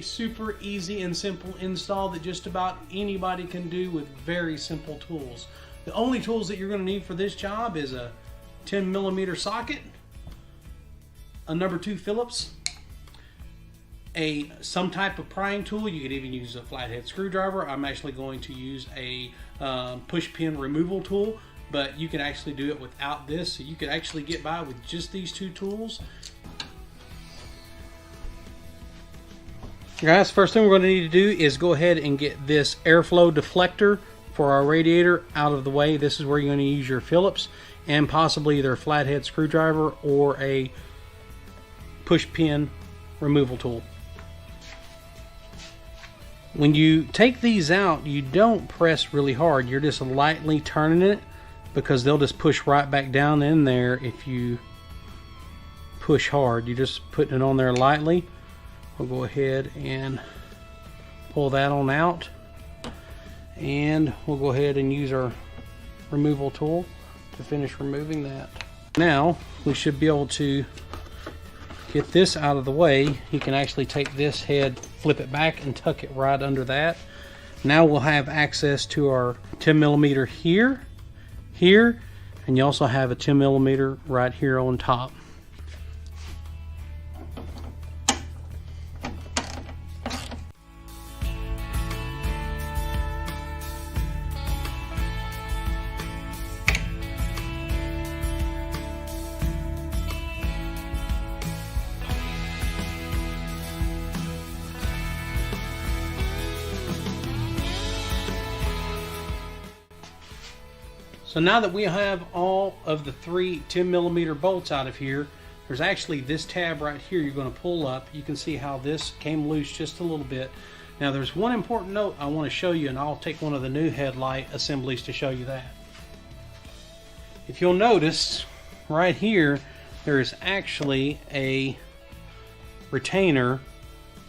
super easy and simple install that just about anybody can do with very simple tools. The only tools that you're going to need for this job is a 10mm socket, a number 2 Phillips, some type of prying tool. You could even use a flathead screwdriver. I'm actually going to use a push pin removal tool, but you can actually do it without this, so you could actually get by with just these 2 tools. Guys, first thing we're going to need to do is go ahead and get this airflow deflector for our radiator out of the way. This is where you're going to use your Phillips and possibly either a flathead screwdriver or a push pin removal tool. When you take these out, you don't press really hard. You're just lightly turning it, because they'll just push right back down in there if you push hard. You're just putting it on there lightly. We'll go ahead and pull that on out, and we'll go ahead and use our removal tool to finish removing that. Now we should be able to get this out of the way. You can actually take this head, flip it back, and tuck it right under that. Now we'll have access to our 10mm here, and you also have a 10mm right here on top. So now that we have all of the 3 10mm bolts out of here, there's actually this tab right here you're going to pull up. You can see how this came loose just a little bit. Now there's one important note I want to show you, and I'll take one of the new headlight assemblies to show you that. If you'll notice right here, there is actually a retainer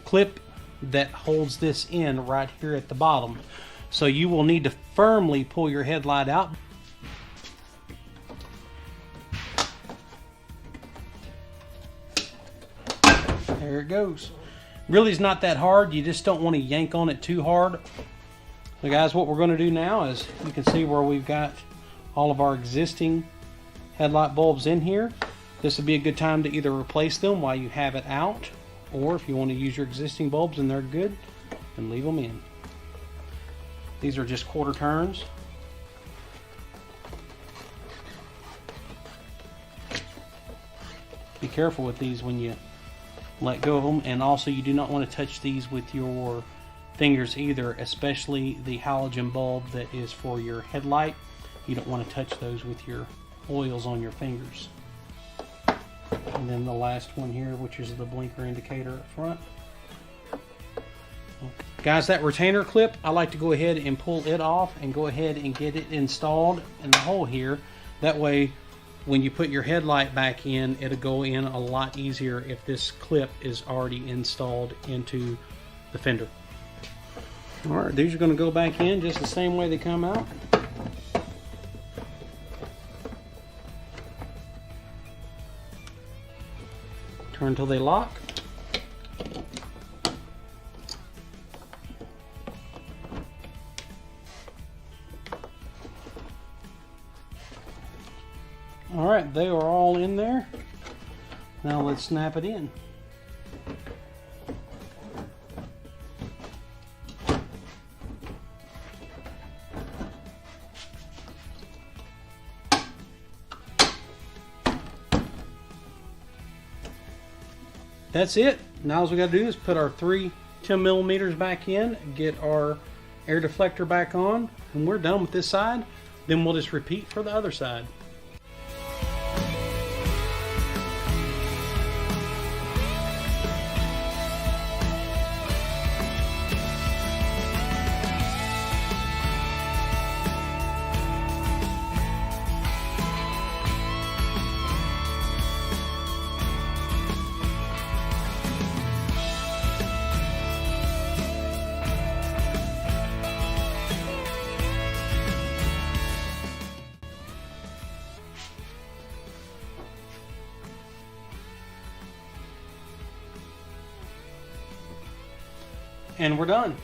clip that holds this in right here at the bottom. So you will need to firmly pull your headlight out. There it goes. Really is not that hard. You just don't want to yank on it too hard. So guys, what we're going to do now is, you can see where we've got all of our existing headlight bulbs in here. This would be a good time to either replace them while you have it out, or if you want to use your existing bulbs and they're good, then leave them in. These are just quarter turns. Be careful with these when you let go of them, and also you do not want to touch these with your fingers either, especially the halogen bulb that is for your headlight. You don't want to touch those with your oils on your fingers. And then the last one here, which is the blinker indicator up front. Guys, that retainer clip, I like to go ahead and pull it off and go ahead and get it installed in the hole here. That way, when you put your headlight back in, it'll go in a lot easier if this clip is already installed into the fender. Alright, these are going to go back in just the same way they come out. Turn until they lock. Alright, they are all in there. Now let's snap it in. That's it. Now all we got to do is put our 3 10mm back in, get our air deflector back on, and we're done with this side. Then we'll just repeat for the other side. and we're done.